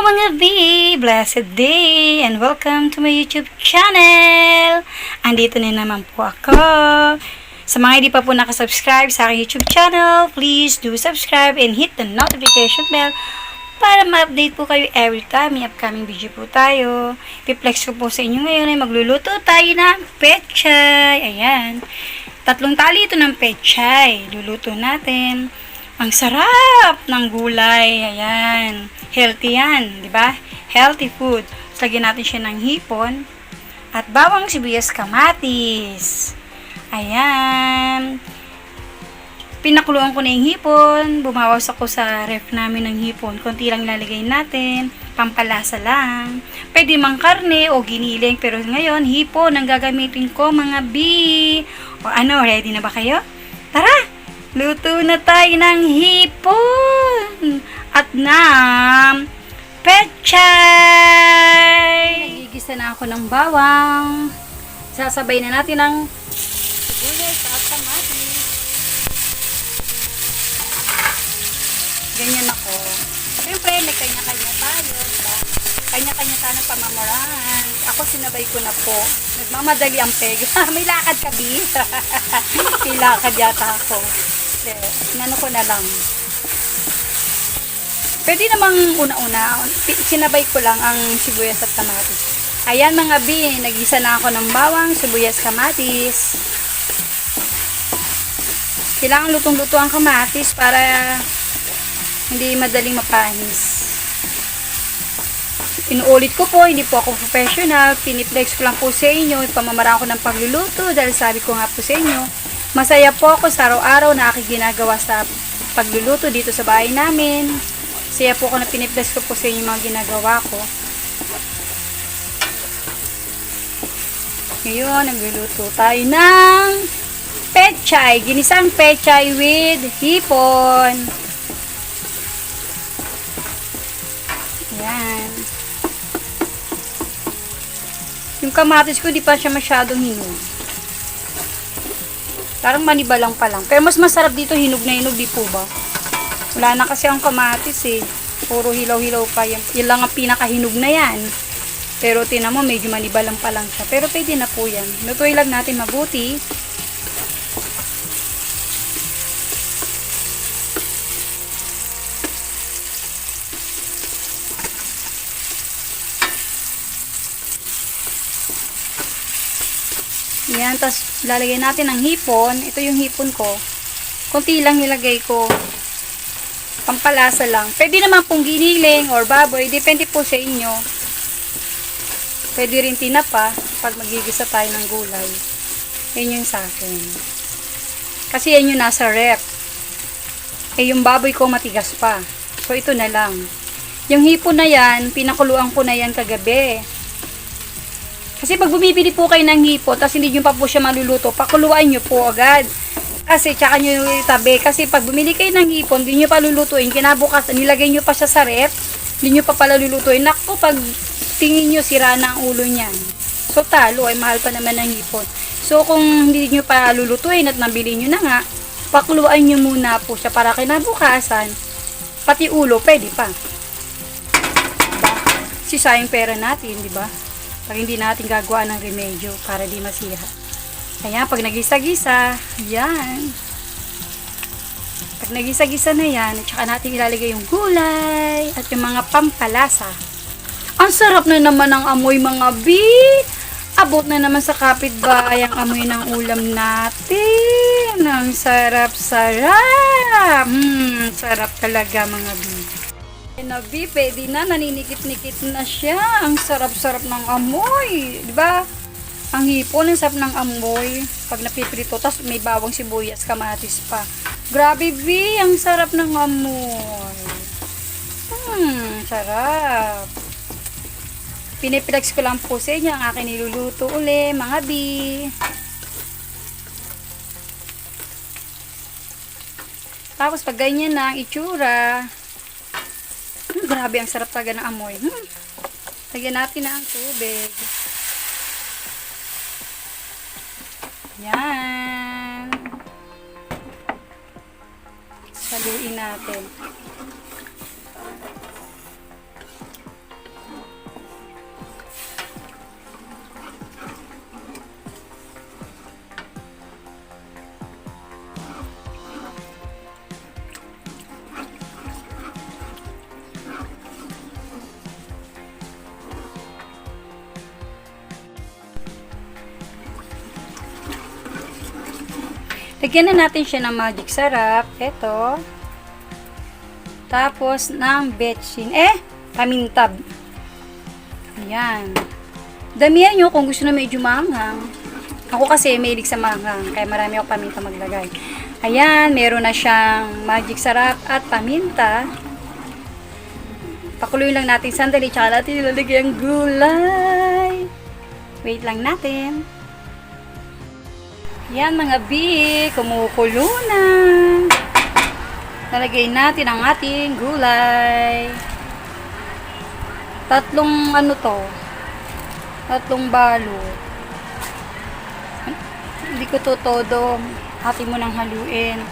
mga B! Blessed day and welcome to my YouTube channel! Andito na naman po ako. Sa mga hindi pa po nakasubscribe sa aking YouTube channel, please do subscribe and hit the notification bell para ma-update po kayo every time may upcoming video po tayo. I-flex ko po sa inyo ngayon ay magluluto tayo ng pechay. Ayan. 3 tali ito ng pechay. Luluto natin. Ang sarap ng gulay. Ayan. Healthy yan, di ba? Healthy food. Lagyan natin siya ng hipon at bawang sibuyas kamatis. Ayan. Pinakuluan ko na yung hipon. Bumawas ako sa ref namin ng hipon. Konti lang ilalagay natin. Pampalasa lang. Pwede mang karne o giniling. Pero ngayon, hipon ang gagamitin ko, mga B. O ano, ready na ba kayo? Tara! Luto na tayo ng hipon at ng pechay. Nagigisa na ako ng bawang. Sasabay na natin ang sibuyas at kamatis. Ganyan ako. Siyempre, may kanya-kanya tayo. Diba? Kanya-kanya tayo ng pamamaraan. Ako sinabay ko na po. Nagmamadali ang peg. May lakad ka, B. May lakad yata ako. Inano ko na lang. Pwede namang una-una, sinabay ko lang ang sibuyas at kamatis. Ayan mga B, nagisa na ako ng bawang, sibuyas, kamatis. Kailangan lutong-luto ang kamatis para hindi madaling mapanis. Inuulit ko po, hindi po ako professional. Piniplex ko lang po sa inyo, ipamamaraan ko ng pagluluto dahil sabi ko nga po sa inyo, masaya po ako sa araw-araw na aking ginagawa sa pagluluto dito sa bahay namin. Masaya po ako na piniplex ko po sa inyo mga ginagawa ko. Ngayon, nagluluto tayo ng pechay. Ginisang pechay with hipon. Ayan. Yung kamatis ko, di pa siya masyadong hinog. Parang maniba lang pa lang. Pero mas masarap dito hinog na hinog, di po ba? Wala na kasi ang kamatis eh. Puro hilaw-hilaw pa yan. Yan lang ang pinakahinog na yan. Pero tinan mo, medyo maniba lang pa lang siya. Pero pwede na po yan. Lutuin lang natin mabuti. Yan, tapos lalagay natin ang hipon. Ito yung hipon ko. Kunti lang nilagay ko. Pampalasa lang. Pwede naman pong giniling or baboy. Depende po sa inyo. Pwede rin tinapa pag magigisa tayo ng gulay. Yan yung sa akin. Kasi yan yung nasa rep. Eh, yung baboy ko matigas pa. So, ito na lang. Yung hipon na yan, pinakuluan ko na yan kagabi. Kasi pag bumibili po kayo ng hipon, tapos hindi nyo pa po siya maluluto, pakuluan nyo po agad. Kasi tsaka nyo itabi. Kasi pag bumili kayo ng hipon, hindi nyo pa lulutuin. Kinabukas, nilagay nyo pa siya sa rep, hindi nyo pa pala lulutuin. Naku, pag tingin nyo, sira na ang ulo niyan. So, talo, ay mahal pa naman ng hipon. So, kung hindi nyo pa lulutuin at nabili nyo na nga, pakuluan nyo muna po siya para kinabukasan, pati ulo, pwede pa. Diba? Sisayang pera natin, di ba? Pag hindi natin gagawa ng remedyo para di masira. Ayan, pag nagisa-gisa, yan. Pag nagisa-gisa na yan, at saka natin ilalagay yung gulay at yung mga pampalasa. Ang sarap na naman ng amoy, mga B. Abot na naman sa kapitbahay ang amoy ng ulam natin. Ang sarap-sarap. Sarap talaga, mga B. Na B, pwede na, naninikit-nikit na siya. Ang sarap-sarap ng amoy. Diba? Ang hipon, ang sarap ng amoy. Pag napiprito, tapos may bawang sibuyas, kamatis pa. Grabe, B, ang sarap ng amoy. Sarap. Piniplex ko lang po sa inyo ang aking niluluto uli, mga B. Tapos pag ganyan na ang itsura, grabe, ang sarap talaga ng amoy. Lagyan natin na ang tubig. Yan. Saluin natin. Lagyan na natin siya ng magic sarap. Ito. Tapos, ng betchin. Paminta. Ayan. Damihan nyo kung gusto na medyo maanghang. Ako kasi may sa maanghang. Kaya marami ako paminta maglagay. Ayan. Meron na siyang magic sarap at paminta. Pakuloy lang natin sandali. Tsaka natin ilalagay ang gulay. Wait lang natin. Yan mga bi, kumukulo na. Nalagay natin ang ating gulay. Tatlong balo. Hindi ko to todo. Atin mo nang haluin.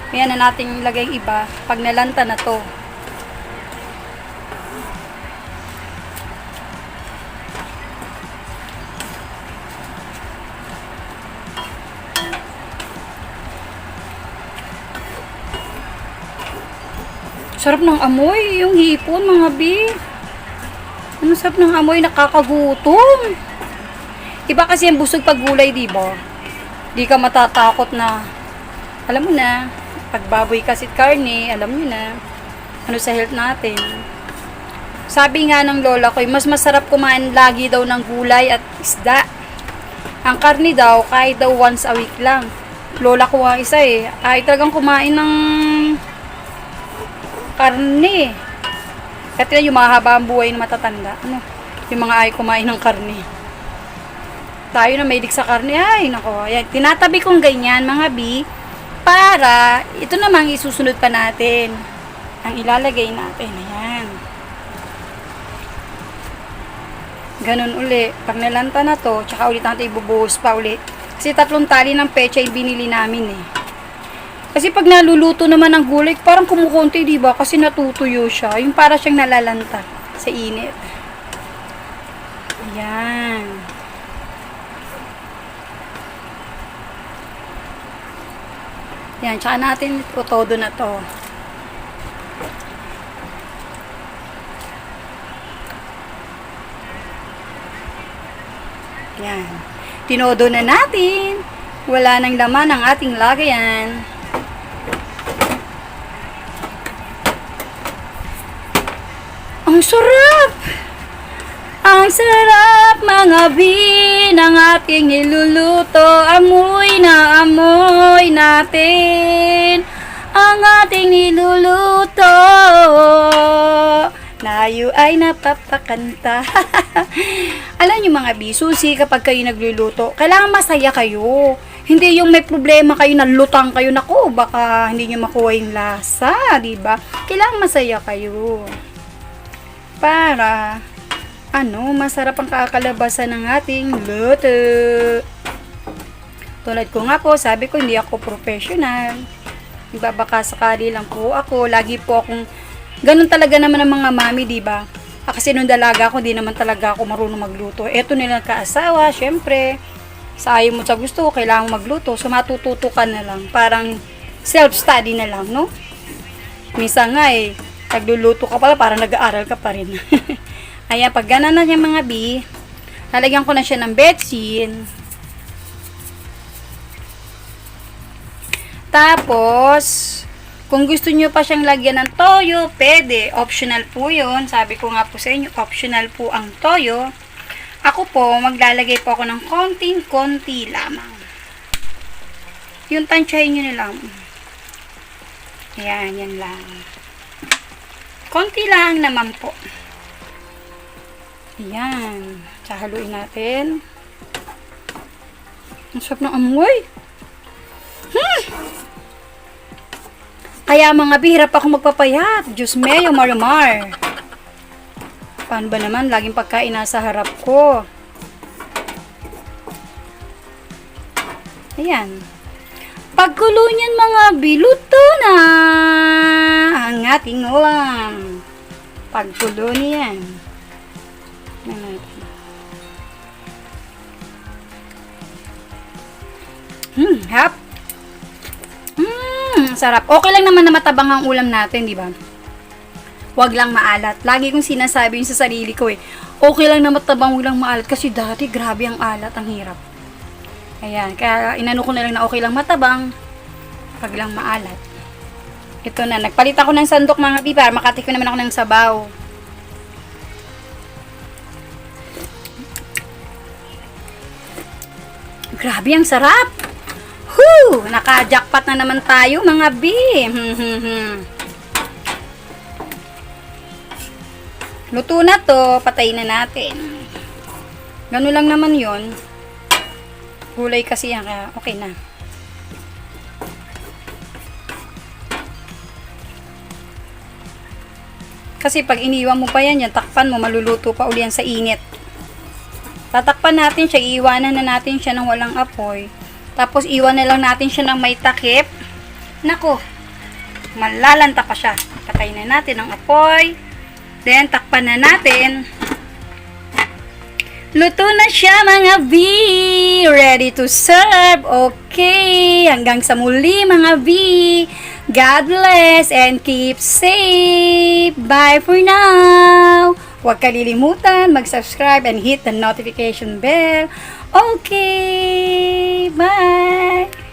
Ayan na natin ilagay iba. Pag nalanta na to. Sarap ng amoy, yung hipon mga bi. Ano sarap ng amoy, nakakagutom. Iba kasi yung busog pag gulay, di ba? Di ka matatakot na, alam mo na, pag baboy kasi karne, alam mo na, ano sa health natin. Sabi nga ng lola ko, mas masarap kumain lagi daw ng gulay at isda. Ang karne daw, kahit daw once a week lang. Lola ko nga isa ay talagang kumain ng karne. Kasi yung mahaba ang buhay ng matatanda. Yung mga ay kumain ng karne. Tayo na mahilig sa karne. Ay, nako. Ayan, tinatabi kong ganyan, mga bi. Para, ito namang isusunod pa natin. Ang ilalagay natin. Ayan. Ganun uli. Pag nalanta na to, tsaka ulit natin ibubuhos pa ulit. Kasi 3 tali ng pecha yung binili namin Kasi pag naluluto naman ang gulay, parang kumukunti, di ba? Kasi natutuyo siya. Yung para siyang nalalanta sa init. Ayan. Ayan, tsaka natin todo na to. Ayan. Tinodo na natin. Wala nang laman ang ating lagayan. Ang sarap! Ang sarap mga bi ng ating niluluto. Amoy na amoy natin ang ating niluluto. Nayo ay napapakanta. Alam niyo mga bi, susi kapag kayo nagluluto, kailangan masaya kayo. Hindi yung may problema kayo, nalutang kayo, nako, baka hindi niyo makuha yung lasa, di ba? Kailangan masaya kayo. Para masarap ang kakalabasan ng ating luto. Tulad ko nga po, sabi ko hindi ako professional. Diba, baka sakali lang po ako. Lagi po akong ganun talaga naman ang mga mami, diba? Kasi nung dalaga ako, di naman talaga ako marunong magluto. Eto nilang kaasawa, syempre, sa ayaw mo sa gusto, kailangan magluto. So, matututo ka na lang. Parang self-study na lang, no? Minsan nga nagluluto ka pala, parang nag-aaral ka pa rin. Ayan, pag gana na yung mga bi, lalagyan ko na siya ng betchin. Tapos, kung gusto nyo pa siyang lagyan ng toyo, pwede. Optional po yun. Sabi ko nga po sa inyo, optional po ang toyo. Ako po, maglalagay po ako ng konting-konti lamang. Yung tansyahin nyo na lang. Ayan, yan lang. Konti lang naman po. Ayan. Haluin natin. Ang sarap ng amoy. Kaya mga bihirap ako magpapayat. Diyos mayo, marimar. Paano ba naman? Laging pagkain nasa harap ko. Ayan. Pagkulo niyan mga biluto na ang ating ulam. Pagkulo niyan. Hap. Sarap. Okay lang naman na matabang ang ulam natin, di ba? Huwag lang maalat. Lagi kong sinasabi yun sa sarili ko Okay lang na matabang, huwag lang maalat. Kasi dati, grabe ang alat, ang hirap. Ayan, kaya inano ko na lang na okay lang matabang, Pag lang maalat. Ito na, nagpalit ako ng sandok mga bi para makatikim naman ako ng sabaw. Grabe, ang sarap! Whoo! Naka-jackpot na naman tayo mga bi. Luto na to, patayin na natin. Ganun lang naman yon. Gulay kasi yan, kaya okay na. Kasi pag iniwan mo pa yan, takpan mo, maluluto pa uli yan sa init. Tatakpan natin siya, iiwanan na natin siya ng walang apoy. Tapos iwan na lang natin siya ng may takip. Nako, malalanta pa siya. Patayin na natin ang apoy. Then, takpan na natin. Luto na siya mga B. Ready to serve. Okay. Hanggang sa muli mga B. God bless and keep safe. Bye for now. Huwag kalilimutan mag-subscribe and hit the notification bell. Okay. Bye.